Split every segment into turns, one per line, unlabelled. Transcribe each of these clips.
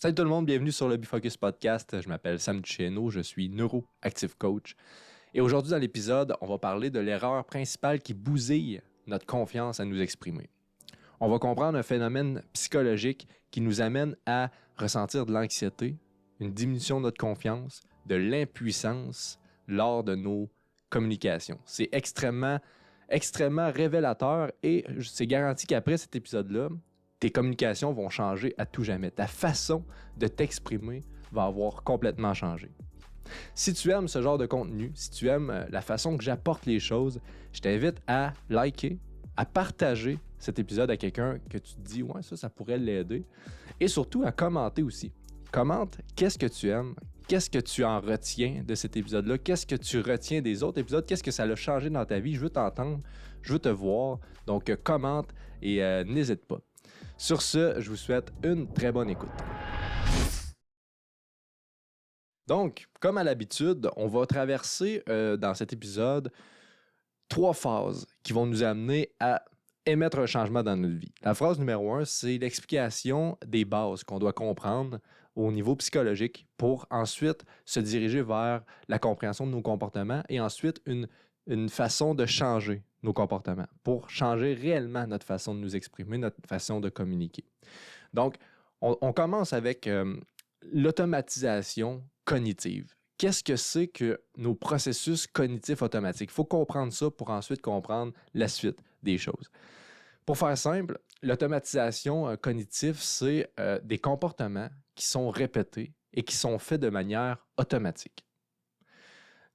Salut tout le monde, bienvenue sur le Bifocus Podcast. Je m'appelle Sam Duchesneau, je suis neuroactive coach. Et aujourd'hui dans l'épisode, on va parler de l'erreur principale qui bousille notre confiance à nous exprimer. On va comprendre un phénomène psychologique qui nous amène à ressentir de l'anxiété, une diminution de notre confiance, de l'impuissance lors de nos communications. C'est extrêmement révélateur et c'est garanti qu'après cet épisode-là, tes communications vont changer à tout jamais. Ta façon de t'exprimer va avoir complètement changé. Si tu aimes ce genre de contenu, si tu aimes la façon que j'apporte les choses, je t'invite à liker, à partager cet épisode à quelqu'un que tu te dis « ouais, ça pourrait l'aider » et surtout à commenter aussi. Commente qu'est-ce que tu aimes, qu'est-ce que tu en retiens de cet épisode-là, qu'est-ce que tu retiens des autres épisodes, qu'est-ce que ça a changé dans ta vie, je veux t'entendre, je veux te voir, donc commente et n'hésite pas. Sur ce, je vous souhaite une très bonne écoute. Donc, comme à l'habitude, on va traverser dans cet épisode 3 phases qui vont nous amener à émettre un changement dans notre vie. La phase numéro 1, c'est l'explication des bases qu'on doit comprendre au niveau psychologique pour ensuite se diriger vers la compréhension de nos comportements et ensuite une façon de changer nos comportements pour changer réellement notre façon de nous exprimer, notre façon de communiquer. Donc, on commence avec l'automatisation cognitive. Qu'est-ce que c'est que nos processus cognitifs automatiques? Il faut comprendre ça pour ensuite comprendre la suite des choses. Pour faire simple, l'automatisation cognitive, c'est des comportements qui sont répétés et qui sont faits de manière automatique.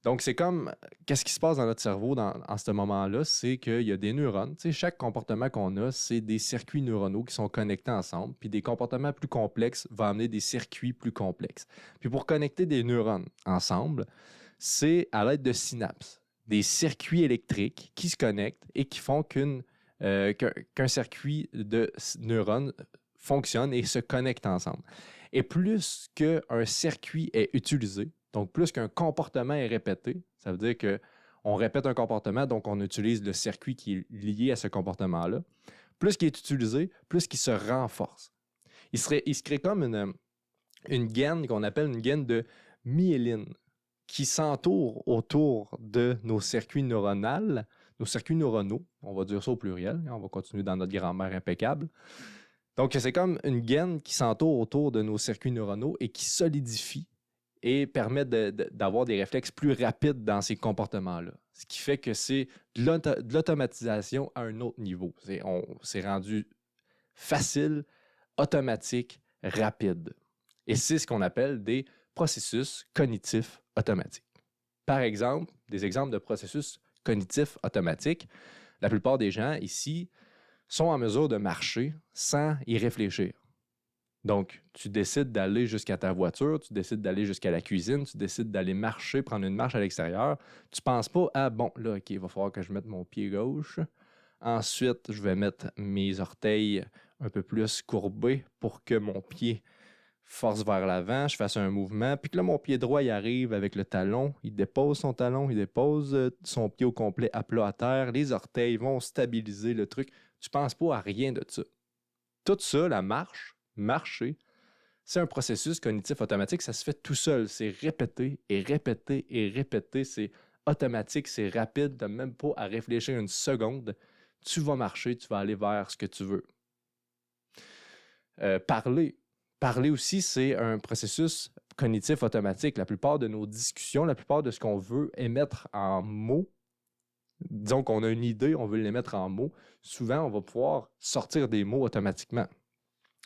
Donc, c'est comme, qu'est-ce qui se passe dans notre cerveau en ce moment-là? C'est qu'il y a des neurones. Tu sais, chaque comportement qu'on a, c'est des circuits neuronaux qui sont connectés ensemble. Puis des comportements plus complexes vont amener des circuits plus complexes. Puis pour connecter des neurones ensemble, c'est à l'aide de synapses, des circuits électriques qui se connectent et qui font qu'un circuit de neurones fonctionne et se connecte ensemble. Et plus qu'un circuit est utilisé, donc plus qu'un comportement est répété, ça veut dire qu'on répète un comportement, donc on utilise le circuit qui est lié à ce comportement-là. Plus qu'il est utilisé, plus qu'il se renforce. Il se crée comme une gaine qu'on appelle une gaine de myéline qui s'entoure autour de nos circuits neuronaux, on va dire ça au pluriel, on va continuer dans notre grammaire impeccable. Donc, c'est comme une gaine qui s'entoure autour de nos circuits neuronaux et qui solidifie et permet d'avoir des réflexes plus rapides dans ces comportements-là. Ce qui fait que c'est de l'automatisation à un autre niveau. C'est rendu facile, automatique, rapide. Et c'est ce qu'on appelle des processus cognitifs automatiques. Par exemple, des exemples de processus cognitifs automatiques, la plupart des gens ici sont en mesure de marcher sans y réfléchir. Donc, tu décides d'aller jusqu'à ta voiture, tu décides d'aller jusqu'à la cuisine, tu décides d'aller marcher, prendre une marche à l'extérieur. Tu ne penses pas à, bon, là, OK, il va falloir que je mette mon pied gauche. Ensuite, je vais mettre mes orteils un peu plus courbés pour que mon pied force vers l'avant, je fasse un mouvement. Puis que là, mon pied droit, il arrive avec le talon, il dépose son talon, il dépose son pied au complet à plat à terre. Les orteils vont stabiliser le truc. Tu ne penses pas à rien de ça. Tout ça, la marcher, c'est un processus cognitif automatique. Ça se fait tout seul. C'est répété et répété et répété. C'est automatique, c'est rapide. Tu n'as même pas à réfléchir une seconde. Tu vas marcher, tu vas aller vers ce que tu veux. Parler aussi, c'est un processus cognitif automatique. La plupart de nos discussions, la plupart de ce qu'on veut émettre en mots, disons qu'on a une idée, on veut l'émettre en mots, souvent, on va pouvoir sortir des mots automatiquement.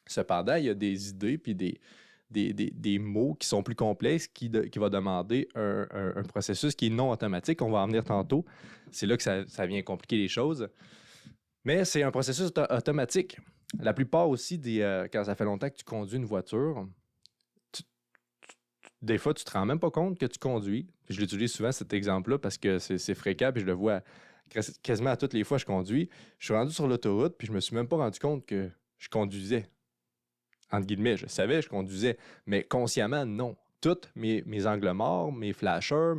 Cependant, il y a des idées puis des mots qui sont plus complexes qui vont demander un processus qui est non automatique. On va en venir tantôt. C'est là que ça vient compliquer les choses. Mais c'est un processus automatique. La plupart aussi, quand ça fait longtemps que tu conduis une voiture, des fois, tu ne te rends même pas compte que tu conduis. Je l'utilise souvent, cet exemple-là, parce que c'est fréquent, puis je le vois quasiment à toutes les fois que je conduis. Je suis rendu sur l'autoroute, puis je me suis même pas rendu compte que je conduisais. Entre guillemets, je savais que je conduisais, mais consciemment, non. Toutes mes angles morts, mes flashers,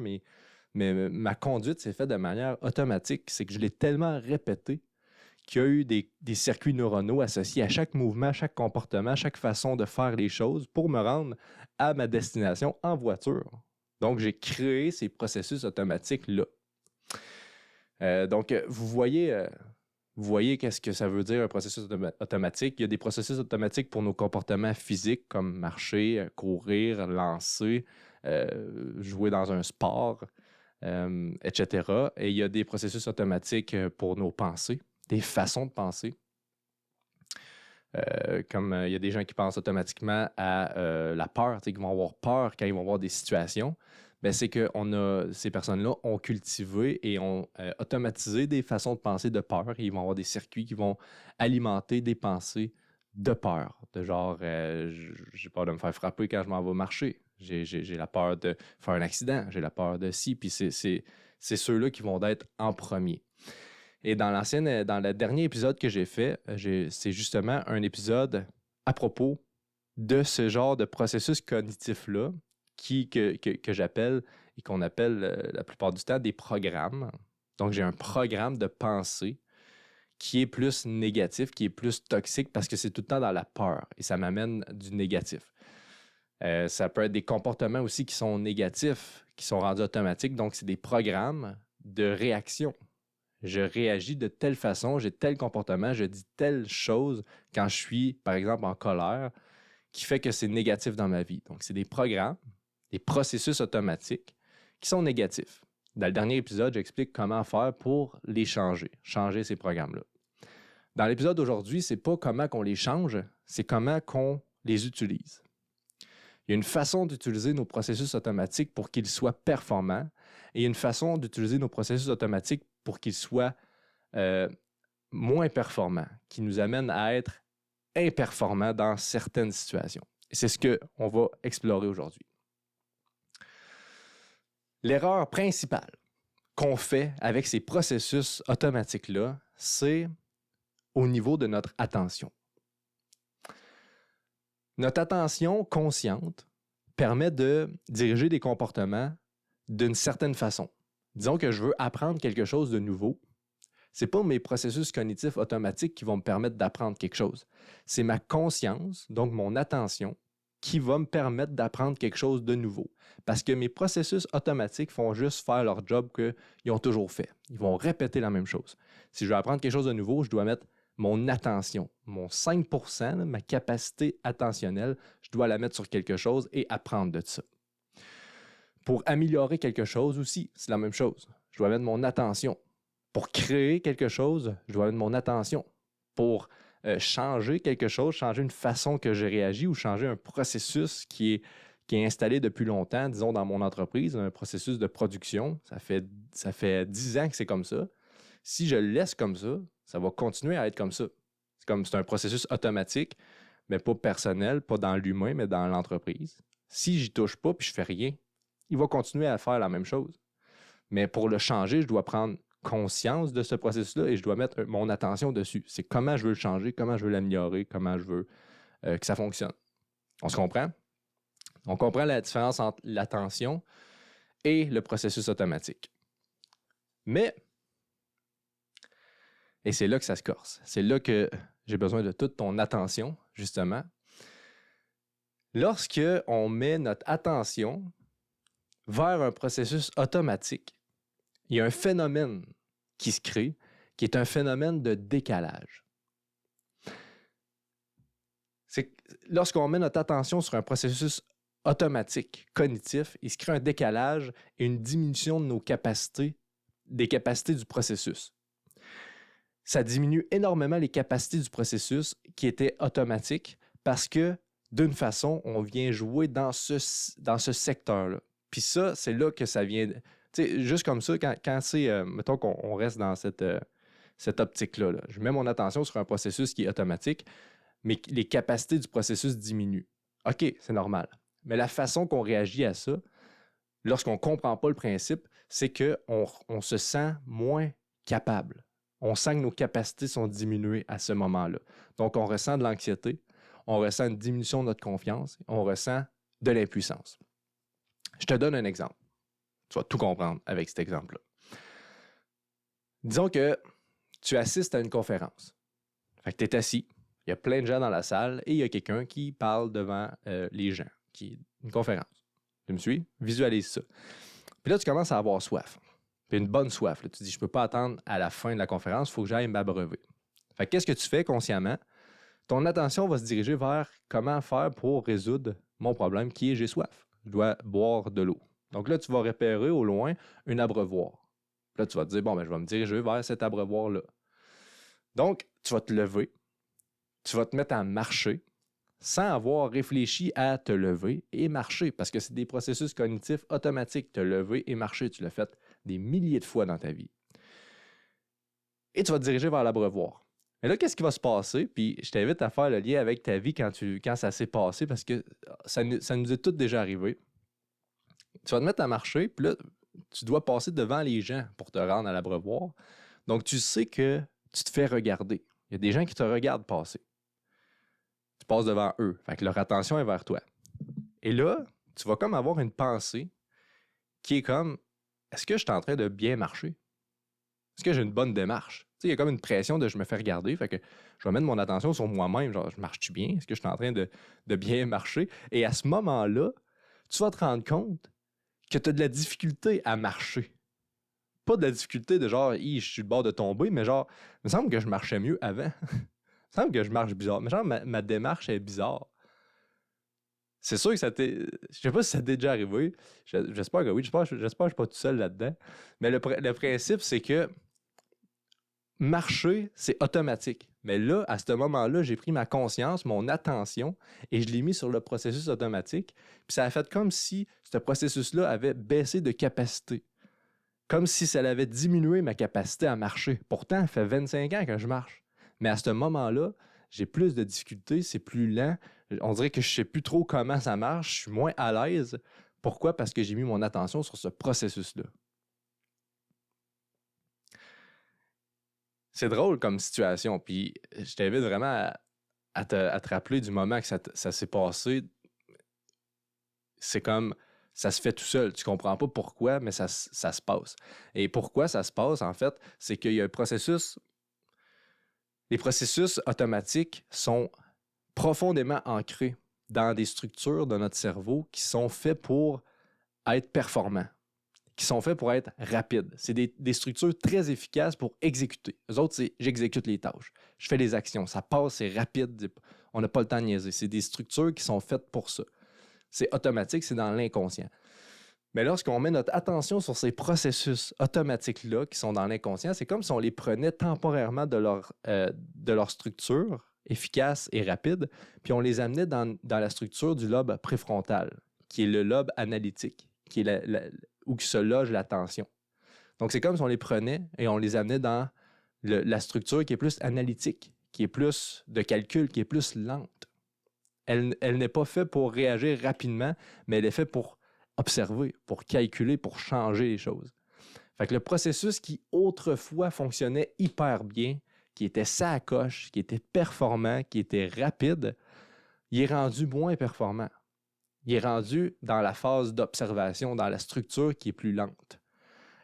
ma conduite s'est faite de manière automatique. C'est que je l'ai tellement répété qu'il y a eu des circuits neuronaux associés à chaque mouvement, à chaque comportement, à chaque façon de faire les choses pour me rendre à ma destination en voiture. Donc, j'ai créé ces processus automatiques-là. Donc, vous voyez qu'est-ce que ça veut dire un processus automatique. Il y a des processus automatiques pour nos comportements physiques comme marcher, courir, lancer, jouer dans un sport, etc. Et il y a des processus automatiques pour nos pensées, des façons de penser. Comme il y a des gens qui pensent automatiquement à la peur, qui vont avoir peur quand ils vont voir des situations. Ben, c'est que ces personnes-là ont cultivé et ont automatisé des façons de penser de peur. Et ils vont avoir des circuits qui vont alimenter des pensées de peur. De genre, j'ai peur de me faire frapper quand je m'en vais marcher. J'ai la peur de faire un accident. J'ai la peur de ci. Puis c'est ceux-là qui vont être en premier. Et dans le dernier épisode que j'ai fait, c'est justement un épisode à propos de ce genre de processus cognitif-là que j'appelle et qu'on appelle la plupart du temps des programmes. Donc, j'ai un programme de pensée qui est plus négatif, qui est plus toxique parce que c'est tout le temps dans la peur et ça m'amène du négatif. Ça peut être des comportements aussi qui sont négatifs, qui sont rendus automatiques. Donc, c'est des programmes de réaction. Je réagis de telle façon, j'ai tel comportement, je dis telle chose quand je suis, par exemple, en colère, qui fait que c'est négatif dans ma vie. Donc, c'est des programmes, des processus automatiques qui sont négatifs. Dans le dernier épisode, j'explique comment faire pour les changer ces programmes-là. Dans l'épisode d'aujourd'hui, c'est pas comment qu'on les change, c'est comment qu'on les utilise. Il y a une façon d'utiliser nos processus automatiques pour qu'ils soient performants et une façon d'utiliser nos processus automatiques pour qu'ils soient moins performants, qui nous amènent à être imperformants dans certaines situations. Et c'est ce qu'on va explorer aujourd'hui. L'erreur principale qu'on fait avec ces processus automatiques-là, c'est au niveau de notre attention. Notre attention consciente permet de diriger des comportements d'une certaine façon. Disons que je veux apprendre quelque chose de nouveau. Ce n'est pas mes processus cognitifs automatiques qui vont me permettre d'apprendre quelque chose. C'est ma conscience, donc mon attention, qui va me permettre d'apprendre quelque chose de nouveau. Parce que mes processus automatiques font juste faire leur job qu'ils ont toujours fait. Ils vont répéter la même chose. Si je veux apprendre quelque chose de nouveau, je dois mettre mon attention, mon 5%, ma capacité attentionnelle, je dois la mettre sur quelque chose et apprendre de ça. Pour améliorer quelque chose aussi, c'est la même chose. Je dois mettre mon attention. Pour créer quelque chose, je dois mettre mon attention. Pour changer quelque chose, changer une façon que je réagis ou changer un processus qui est installé depuis longtemps, disons dans mon entreprise, un processus de production, ça fait 10 ans que c'est comme ça. Si je le laisse comme ça va continuer à être comme ça. C'est un processus automatique, mais pas personnel, pas dans l'humain, mais dans l'entreprise. Si j'y touche pas puis je fais rien, il va continuer à faire la même chose. Mais pour le changer, je dois prendre conscience de ce processus-là et je dois mettre mon attention dessus. C'est comment je veux le changer, comment je veux l'améliorer, comment je veux que ça fonctionne. On se comprend? On comprend la différence entre l'attention et le processus automatique. Mais, et c'est là que ça se corse, c'est là que j'ai besoin de toute ton attention, justement. Lorsque on met notre attention vers un processus automatique, il y a un phénomène qui se crée, qui est un phénomène de décalage. C'est lorsqu'on met notre attention sur un processus automatique, cognitif, il se crée un décalage et une diminution de nos capacités, des capacités du processus. Ça diminue énormément les capacités du processus qui était automatique parce que, d'une façon, on vient jouer dans ce secteur-là. Puis ça, c'est là que ça vient... Tu sais, juste comme ça, quand c'est... mettons qu'on reste dans cette optique-là. Là. Je mets mon attention sur un processus qui est automatique, mais les capacités du processus diminuent. OK, c'est normal. Mais la façon qu'on réagit à ça, lorsqu'on ne comprend pas le principe, c'est qu'on se sent moins capable. On sent que nos capacités sont diminuées à ce moment-là. Donc, on ressent de l'anxiété, on ressent une diminution de notre confiance, on ressent de l'impuissance. Je te donne un exemple. Tu vas tout comprendre avec cet exemple-là. Disons que tu assistes à une conférence. Fait que tu es assis, il y a plein de gens dans la salle et il y a quelqu'un qui parle devant les gens, qui est une conférence. Tu me suis? Visualise ça. Puis là, tu commences à avoir soif. Puis une bonne soif. Là. Tu dis, je ne peux pas attendre à la fin de la conférence, il faut que j'aille m'abreuver. Fait que qu'est-ce que tu fais consciemment? Ton attention va se diriger vers comment faire pour résoudre mon problème qui est j'ai soif. Je dois boire de l'eau. Donc là, tu vas repérer au loin un abreuvoir. Puis là, tu vas te dire, bon, ben, je vais me diriger vers cet abreuvoir-là. Donc, tu vas te lever, tu vas te mettre à marcher sans avoir réfléchi à te lever et marcher, parce que c'est des processus cognitifs automatiques. Te lever et marcher, tu l'as fait des milliers de fois dans ta vie. Et tu vas te diriger vers l'abreuvoir. Mais là, qu'est-ce qui va se passer? Puis je t'invite à faire le lien avec ta vie quand ça s'est passé, parce que ça nous est tout déjà arrivé. Tu vas te mettre à marcher, puis là, tu dois passer devant les gens pour te rendre à l'abreuvoir. Donc, tu sais que tu te fais regarder. Il y a des gens qui te regardent passer. Tu passes devant eux. Fait que leur attention est vers toi. Et là, tu vas comme avoir une pensée qui est comme, est-ce que je suis en train de bien marcher? Est-ce que j'ai une bonne démarche? Tu sais, il y a comme une pression de je me fais regarder. Fait que je vais mettre mon attention sur moi-même. Genre, je marche-tu bien? Est-ce que je suis en train de bien marcher? Et à ce moment-là, tu vas te rendre compte que tu as de la difficulté à marcher. Pas de la difficulté de genre, je suis le bord de tomber, mais genre, il me semble que je marchais mieux avant. Il me semble que je marche bizarre. Mais genre, ma démarche est bizarre. C'est sûr que ça t'est. Je sais pas si ça t'est déjà arrivé. J'espère que oui. J'espère que je suis pas tout seul là-dedans. Mais le principe, c'est que marcher, c'est automatique. Mais là, à ce moment-là, j'ai pris ma conscience, mon attention, et je l'ai mis sur le processus automatique. Puis ça a fait comme si ce processus-là avait baissé de capacité. Comme si ça avait diminué ma capacité à marcher. Pourtant, ça fait 25 ans que je marche. Mais à ce moment-là, j'ai plus de difficultés, c'est plus lent. On dirait que je ne sais plus trop comment ça marche, je suis moins à l'aise. Pourquoi? Parce que j'ai mis mon attention sur ce processus-là. C'est drôle comme situation, puis je t'invite vraiment à te rappeler du moment que ça s'est passé. C'est comme, ça se fait tout seul. Tu comprends pas pourquoi, mais ça se passe. Et pourquoi ça se passe, en fait, c'est qu'il y a un processus. Les processus automatiques sont profondément ancrés dans des structures de notre cerveau qui sont faits pour être performants, qui sont faits pour être rapides. C'est des structures très efficaces pour exécuter. Eux autres, c'est j'exécute les tâches. Je fais les actions. Ça passe, c'est rapide. On n'a pas le temps de niaiser. C'est des structures qui sont faites pour ça. C'est automatique, c'est dans l'inconscient. Mais lorsqu'on met notre attention sur ces processus automatiques-là qui sont dans l'inconscient, c'est comme si on les prenait temporairement de leur structure efficace et rapide, puis on les amenait dans la structure du lobe préfrontal, qui est le lobe analytique, qui est où se loge l'attention. Donc, c'est comme si on les prenait et on les amenait dans la structure qui est plus analytique, qui est plus de calcul, qui est plus lente. Elle n'est pas faite pour réagir rapidement, mais elle est faite pour observer, pour calculer, pour changer les choses. Fait que le processus qui autrefois fonctionnait hyper bien, qui était sa coche, qui était performant, qui était rapide, il est rendu moins performant. Il est rendu dans la phase d'observation, dans la structure qui est plus lente.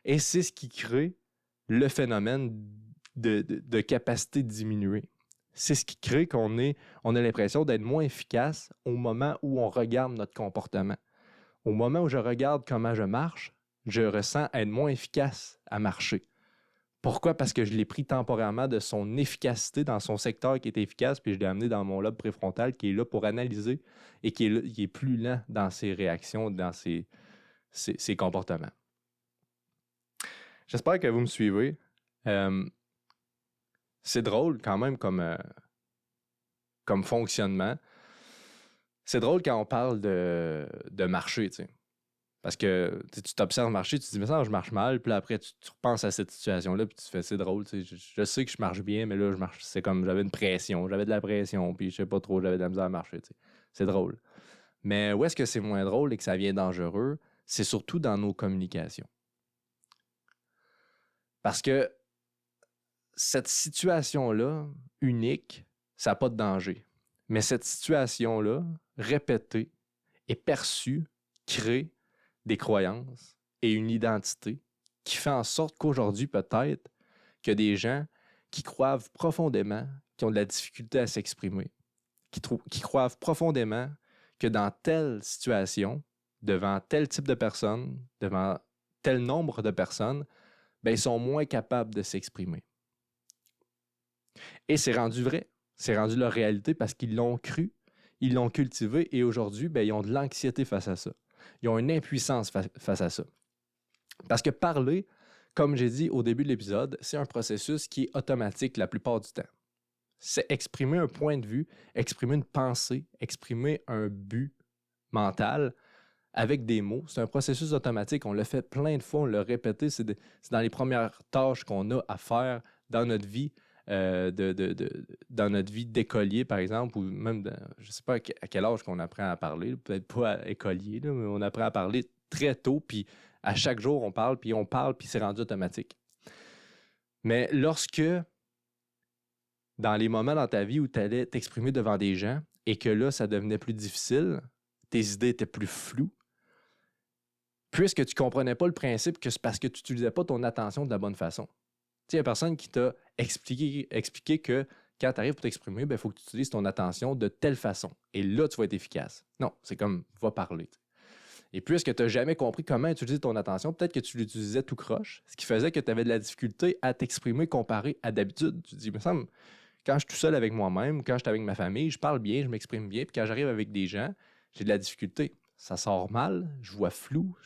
Et c'est ce qui crée le phénomène de capacité diminuée. C'est ce qui crée qu'on a l'impression d'être moins efficace au moment où on regarde notre comportement. Au moment où je regarde comment je marche, je ressens être moins efficace à marcher. Pourquoi? Parce que je l'ai pris temporairement de son efficacité dans son secteur qui est efficace, puis je l'ai amené dans mon lobe préfrontal qui est là pour analyser et qui est plus lent dans ses réactions, dans ses comportements. J'espère que vous me suivez. C'est drôle quand même comme fonctionnement. C'est drôle quand on parle de marcher, tu sais. Parce que tu t'observes marcher, tu te dis, mais ça, je marche mal. Puis là, après, tu repenses à cette situation-là, puis tu te fais, c'est drôle. Tu sais, je sais que je marche bien, mais là, je marche. C'est comme j'avais une pression. J'avais de la pression, puis je sais pas trop, j'avais de la misère à marcher. Tu sais. C'est drôle. Mais où est-ce que c'est moins drôle et que ça devient dangereux? C'est surtout dans nos communications. Parce que cette situation-là, unique, ça n'a pas de danger. Mais cette situation-là, répétée et perçue, crée des croyances et une identité qui fait en sorte qu'aujourd'hui, peut-être, qu'il y a des gens qui croient profondément qu'ils ont de la difficulté à s'exprimer, qui croient profondément que dans telle situation, devant tel type de personnes, devant tel nombre de personnes, ben, ils sont moins capables de s'exprimer. Et c'est rendu vrai, c'est rendu leur réalité parce qu'ils l'ont cru, ils l'ont cultivé et aujourd'hui, ben, ils ont de l'anxiété face à ça. Ils ont une impuissance face à ça. Parce que parler, comme j'ai dit au début de l'épisode, c'est un processus qui est automatique la plupart du temps. C'est exprimer un point de vue, exprimer une pensée, exprimer un but mental avec des mots. C'est un processus automatique. On l'a fait plein de fois, on l'a répété. C'est dans les premières tâches qu'on a à faire dans notre vie, dans notre vie d'écolier, par exemple, ou même, je ne sais pas à quel âge qu'on apprend à parler, peut-être pas à écolier, là, mais on apprend à parler très tôt, puis à chaque jour, on parle, puis c'est rendu automatique. Mais lorsque, dans les moments dans ta vie où tu allais t'exprimer devant des gens et que là, ça devenait plus difficile, tes idées étaient plus floues, puisque tu ne comprenais pas le principe que c'est parce que tu n'utilisais pas ton attention de la bonne façon. Tu sais, il y a personne qui t'a expliqué que quand tu arrives pour t'exprimer, il faut que tu utilises ton attention de telle façon. Et là, tu vas être efficace. Non, c'est comme, va parler. Et puisque tu n'as jamais compris comment utiliser ton attention, peut-être que tu l'utilisais tout croche, ce qui faisait que tu avais de la difficulté à t'exprimer comparé à d'habitude. Tu te dis, il me semble, quand je suis tout seul avec moi-même, quand je suis avec ma famille, je parle bien, je m'exprime bien, puis quand j'arrive avec des gens, j'ai de la difficulté. Ça sort mal, je vois flou,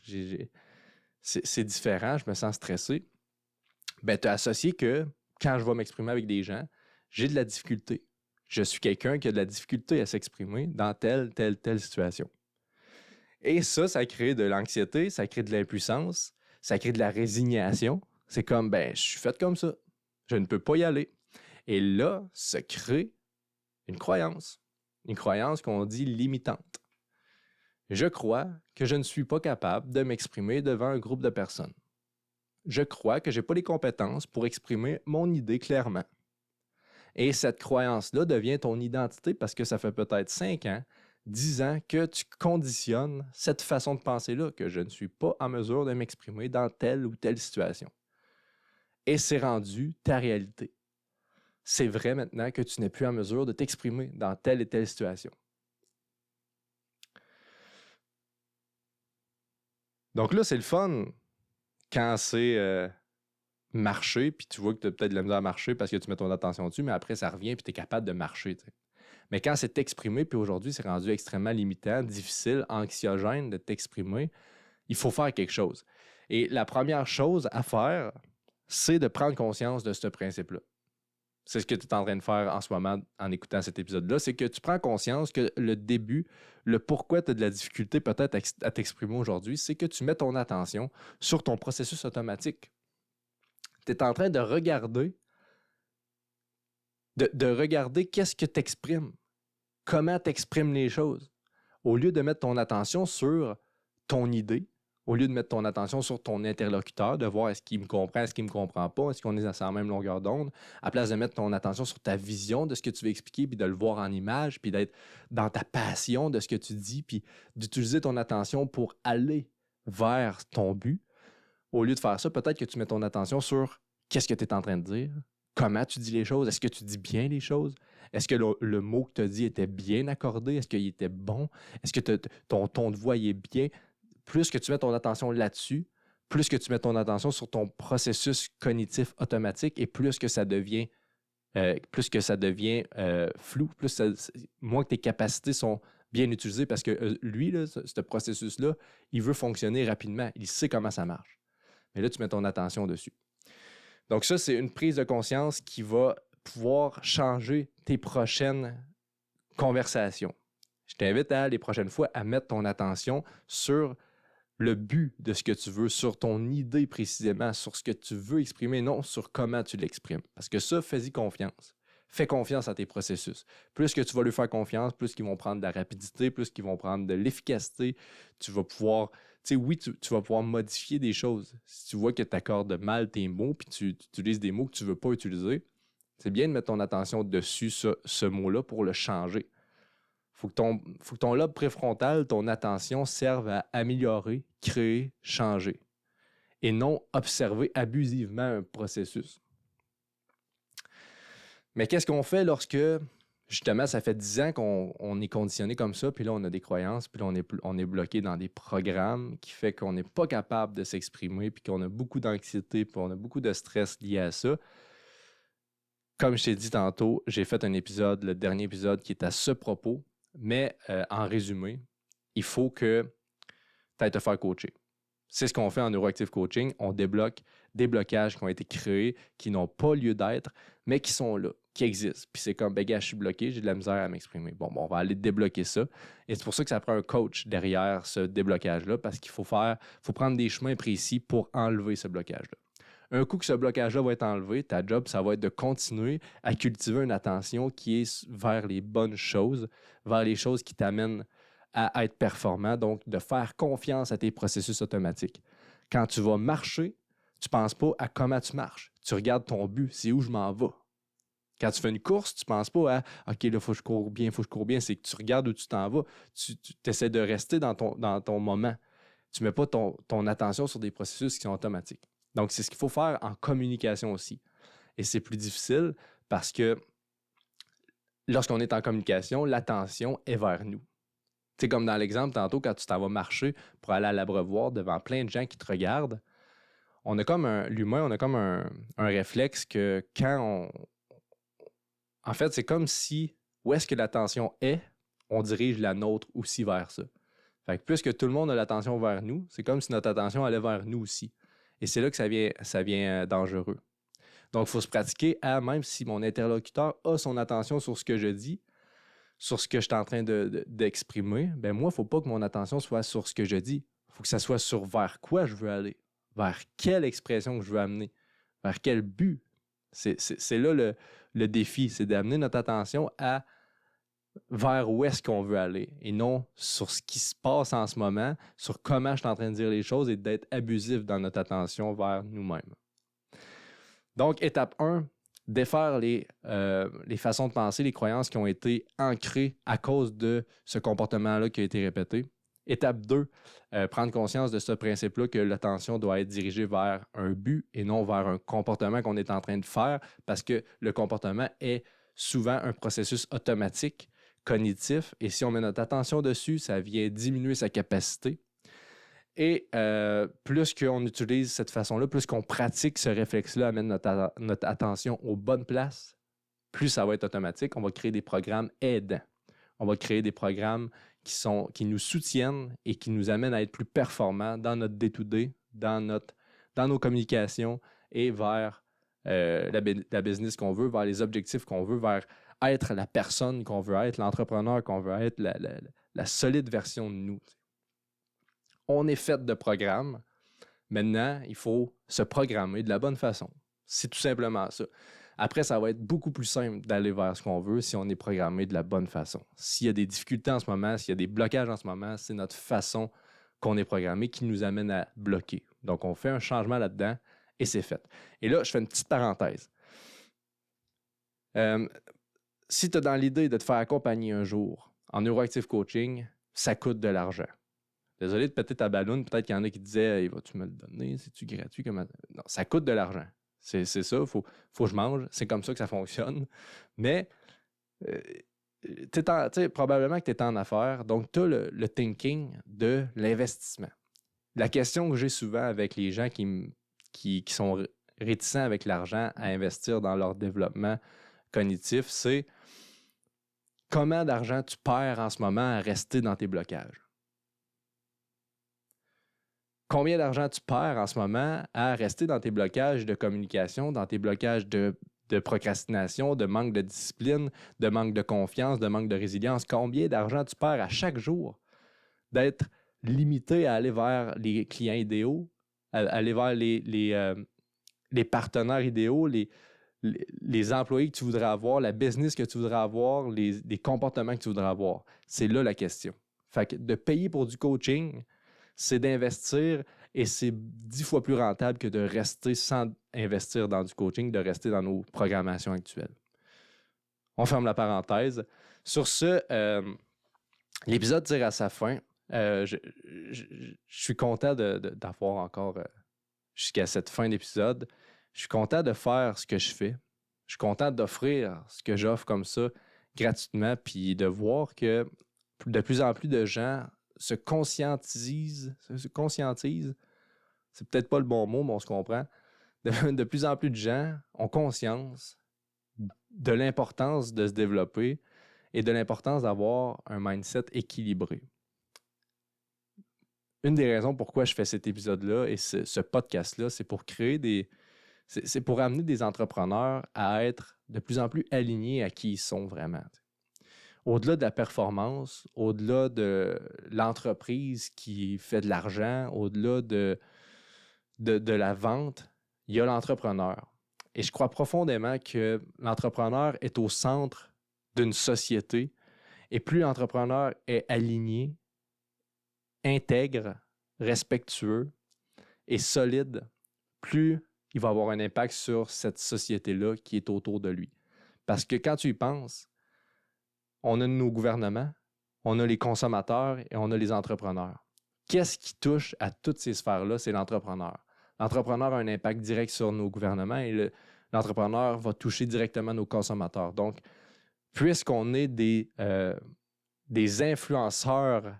c'est différent, je me sens stressé. Ben, tu as associé que quand je vais m'exprimer avec des gens, j'ai de la difficulté. Je suis quelqu'un qui a de la difficulté à s'exprimer dans telle situation. Et ça crée de l'anxiété, ça crée de l'impuissance, ça crée de la résignation. C'est comme, ben, je suis fait comme ça. Je ne peux pas y aller. Et là, se crée une croyance qu'on dit limitante. Je crois que je ne suis pas capable de m'exprimer devant un groupe de personnes. Je crois que je n'ai pas les compétences pour exprimer mon idée clairement. Et cette croyance-là devient ton identité parce que ça fait peut-être 5 ans, 10 ans que tu conditionnes cette façon de penser-là, que je ne suis pas en mesure de m'exprimer dans telle ou telle situation. Et c'est rendu ta réalité. C'est vrai maintenant que tu n'es plus en mesure de t'exprimer dans telle et telle situation. Donc là, c'est le fun quand c'est marcher, puis tu vois que tu as peut-être de la misère à marcher parce que tu mets ton attention dessus, mais après, ça revient, puis tu es capable de marcher. T'sais. Mais quand c'est t'exprimer, puis aujourd'hui, c'est rendu extrêmement limitant, difficile, anxiogène de t'exprimer, il faut faire quelque chose. Et la première chose à faire, c'est de prendre conscience de ce principe-là. C'est ce que tu es en train de faire en ce moment en écoutant cet épisode-là, c'est que tu prends conscience que le début, le pourquoi tu as de la difficulté peut-être à t'exprimer aujourd'hui, c'est que tu mets ton attention sur ton processus automatique. Tu es en train de regarder, de regarder qu'est-ce que tu exprimes, comment tu exprimes les choses, au lieu de mettre ton attention sur ton idée, au lieu de mettre ton attention sur ton interlocuteur, de voir est-ce qu'il me comprend, est-ce qu'il ne me comprend pas, est-ce qu'on est à la même longueur d'onde, à place de mettre ton attention sur ta vision de ce que tu veux expliquer, puis de le voir en image, puis d'être dans ta passion de ce que tu dis, puis d'utiliser ton attention pour aller vers ton but. Au lieu de faire ça, peut-être que tu mets ton attention sur qu'est-ce que tu es en train de dire, comment tu dis les choses, est-ce que tu dis bien les choses, est-ce que le mot que tu as dit était bien accordé, est-ce qu'il était bon, est-ce que ton ton de voix est bien. Plus que tu mets ton attention là-dessus, plus que tu mets ton attention sur ton processus cognitif automatique et plus que ça devient flou, moins que tes capacités sont bien utilisées parce que lui, là, ce processus-là, il veut fonctionner rapidement. Il sait comment ça marche. Mais là, tu mets ton attention dessus. Donc ça, c'est une prise de conscience qui va pouvoir changer tes prochaines conversations. Je t'invite les prochaines fois à mettre ton attention sur le but de ce que tu veux, sur ton idée précisément, sur ce que tu veux exprimer, non sur comment tu l'exprimes. Parce que ça, fais-y confiance. Fais confiance à tes processus. Plus que tu vas lui faire confiance, plus qu'ils vont prendre de la rapidité, plus qu'ils vont prendre de l'efficacité. Tu vas pouvoir, tu sais, oui, tu vas pouvoir modifier des choses. Si tu vois que tu accordes mal tes mots, puis tu utilises des mots que tu ne veux pas utiliser, c'est bien de mettre ton attention dessus, ce mot-là, pour le changer. Faut que ton lobe préfrontal, ton attention, serve à améliorer, créer, changer. Et non observer abusivement un processus. Mais qu'est-ce qu'on fait lorsque, justement, ça fait 10 ans qu'on est conditionné comme ça, puis là, on a des croyances, puis là, on est bloqué dans des programmes qui fait qu'on n'est pas capable de s'exprimer, puis qu'on a beaucoup d'anxiété, puis on a beaucoup de stress lié à ça. Comme je t'ai dit tantôt, j'ai fait un épisode, le dernier épisode, qui est à ce propos, mais en résumé, il faut que tu ailles te faire coacher. C'est ce qu'on fait en Neuroactive Coaching. On débloque des blocages qui ont été créés, qui n'ont pas lieu d'être, mais qui sont là, qui existent. Puis c'est comme, ben gars, je suis bloqué, j'ai de la misère à m'exprimer. Bon, on va aller débloquer ça. Et c'est pour ça que ça prend un coach derrière ce déblocage-là, parce qu'il faut prendre des chemins précis pour enlever ce blocage-là. Un coup que ce blocage-là va être enlevé, ta job, ça va être de continuer à cultiver une attention qui est vers les bonnes choses, vers les choses qui t'amènent à être performant, donc de faire confiance à tes processus automatiques. Quand tu vas marcher, tu ne penses pas à comment tu marches. Tu regardes ton but, c'est où je m'en vais. Quand tu fais une course, tu ne penses pas à « OK, là, il faut que je cours bien, il faut que je cours bien ». C'est que tu regardes où tu t'en vas. Tu essaies de rester dans ton moment. Tu ne mets pas ton attention sur des processus qui sont automatiques. Donc, c'est ce qu'il faut faire en communication aussi. Et c'est plus difficile parce que lorsqu'on est en communication, l'attention est vers nous. C'est comme dans l'exemple tantôt, quand tu t'en vas marcher pour aller à l'abreuvoir devant plein de gens qui te regardent, l'humain, on a comme un réflexe que en fait, c'est comme si, où est-ce que l'attention est, on dirige la nôtre aussi vers ça. Fait que puisque tout le monde a l'attention vers nous, c'est comme si notre attention allait vers nous aussi. Et c'est là que ça vient dangereux. Donc, il faut se pratiquer à, même si mon interlocuteur a son attention sur ce que je dis, sur ce que je suis en train d'exprimer, ben moi, il ne faut pas que mon attention soit sur ce que je dis. Il faut que ça soit sur vers quoi je veux aller, vers quelle expression que je veux amener, vers quel but. C'est là le défi, c'est d'amener notre attention vers où est-ce qu'on veut aller et non sur ce qui se passe en ce moment, sur comment je suis en train de dire les choses et d'être abusif dans notre attention vers nous-mêmes. Donc, étape 1, défaire les façons de penser, les croyances qui ont été ancrées à cause de ce comportement-là qui a été répété. Étape 2, prendre conscience de ce principe-là que l'attention doit être dirigée vers un but et non vers un comportement qu'on est en train de faire parce que le comportement est souvent un processus automatique, cognitif, et si on met notre attention dessus, ça vient diminuer sa capacité. Et plus qu'on utilise cette façon-là, plus qu'on pratique ce réflexe-là, amène notre attention aux bonnes places, plus ça va être automatique. On va créer des programmes aidants. On va créer des programmes qui nous soutiennent et qui nous amènent à être plus performants dans notre day-to-day, dans nos communications et vers la business qu'on veut, vers les objectifs qu'on veut, vers être la personne qu'on veut être, l'entrepreneur qu'on veut être, la solide version de nous. On est fait de programmes. Maintenant, il faut se programmer de la bonne façon. C'est tout simplement ça. Après, ça va être beaucoup plus simple d'aller vers ce qu'on veut si on est programmé de la bonne façon. S'il y a des difficultés en ce moment, s'il y a des blocages en ce moment, c'est notre façon qu'on est programmé qui nous amène à bloquer. Donc, on fait un changement là-dedans et c'est fait. Et là, je fais une petite parenthèse. Si tu es dans l'idée de te faire accompagner un jour en Neuroactive Coaching, ça coûte de l'argent. Désolé de péter ta balloune, peut-être qu'il y en a qui disaient hey, « vas-tu me le donner? C'est-tu gratuit? » Non, ça coûte de l'argent. C'est ça, il faut que je mange. C'est comme ça que ça fonctionne. Mais probablement que tu es en affaires, donc tu as le thinking de l'investissement. La question que j'ai souvent avec les gens qui sont réticents avec l'argent à investir dans leur développement cognitif, c'est comment d'argent tu perds en ce moment à rester dans tes blocages? Combien d'argent tu perds en ce moment à rester dans tes blocages de communication, dans tes blocages de procrastination, de manque de discipline, de manque de confiance, de manque de résilience? Combien d'argent tu perds à chaque jour d'être limité à aller vers les clients idéaux, à aller vers les partenaires idéaux, les employés que tu voudrais avoir, la business que tu voudrais avoir, les comportements que tu voudrais avoir? C'est là la question. Fait que de payer pour du coaching, c'est d'investir et c'est 10 fois plus rentable que de rester sans investir dans du coaching, de rester dans nos programmations actuelles. On ferme la parenthèse. Sur ce, l'épisode tire à sa fin. Je suis content d'avoir encore jusqu'à cette fin d'épisode. Je suis content de faire ce que je fais. Je suis content d'offrir ce que j'offre comme ça gratuitement, puis de voir que de plus en plus de gens se conscientisent, c'est peut-être pas le bon mot, mais on se comprend. De plus en plus de gens ont conscience de l'importance de se développer et de l'importance d'avoir un mindset équilibré. Une des raisons pourquoi je fais cet épisode-là et ce podcast-là, c'est pour c'est pour amener des entrepreneurs à être de plus en plus alignés à qui ils sont vraiment. Au-delà de la performance, au-delà de l'entreprise qui fait de l'argent, au-delà de la vente, il y a l'entrepreneur. Et je crois profondément que l'entrepreneur est au centre d'une société et plus l'entrepreneur est aligné, intègre, respectueux et solide, plus il va avoir un impact sur cette société-là qui est autour de lui. Parce que quand tu y penses, on a nos gouvernements, on a les consommateurs et on a les entrepreneurs. Qu'est-ce qui touche à toutes ces sphères-là? C'est l'entrepreneur. L'entrepreneur a un impact direct sur nos gouvernements et l'entrepreneur va toucher directement nos consommateurs. Donc, puisqu'on est des influenceurs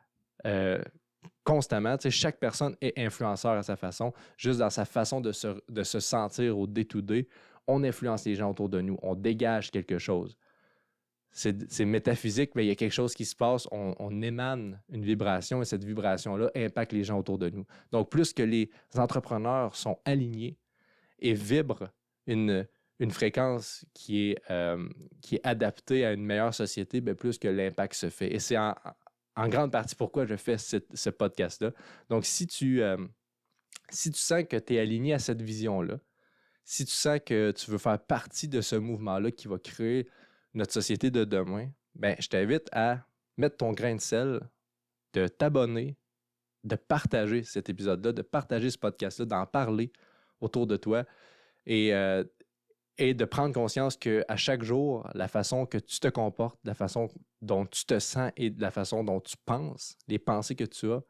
constamment, chaque personne est influenceur à sa façon, juste dans sa façon de se sentir au day-to-day, on influence les gens autour de nous, on dégage quelque chose. C'est métaphysique, mais il y a quelque chose qui se passe, on émane une vibration et cette vibration-là impacte les gens autour de nous. Donc, plus que les entrepreneurs sont alignés et vibrent une fréquence qui est adaptée à une meilleure société, bien plus que l'impact se fait. Et c'est en grande partie pourquoi je fais ce podcast-là. Donc, si tu sens que tu es aligné à cette vision-là, si tu sens que tu veux faire partie de ce mouvement-là qui va créer notre société de demain, ben, je t'invite à mettre ton grain de sel, de t'abonner, de partager cet épisode-là, de partager ce podcast-là, d'en parler autour de toi et de prendre conscience qu'à chaque jour, la façon que tu te comportes, la façon dont tu te sens et de la façon dont tu penses, les pensées que tu as,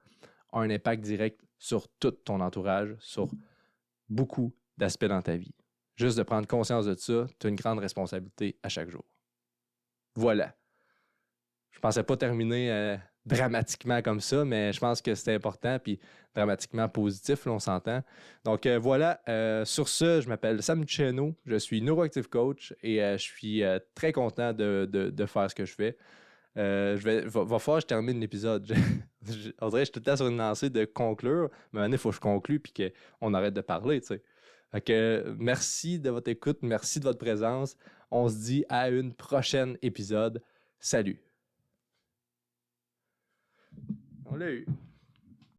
ont un impact direct sur tout ton entourage, sur beaucoup d'aspects dans ta vie. Juste de prendre conscience de ça, tu as une grande responsabilité à chaque jour. Voilà. Je ne pensais pas terminer dramatiquement comme ça, mais je pense que c'était important, puis dramatiquement positif, là, on s'entend. Donc voilà, sur ce, je m'appelle Sam Duchesneau, je suis neuroactive coach et je suis très content de faire ce que je fais. Va falloir que je termine l'épisode. On dirait que je suis tout le temps sur une lancée de conclure, mais maintenant, il faut que je conclue puis qu'on arrête de parler, tu sais. Fait que merci de votre écoute, merci de votre présence. On se dit à une prochaine épisode. Salut! On l'a eu.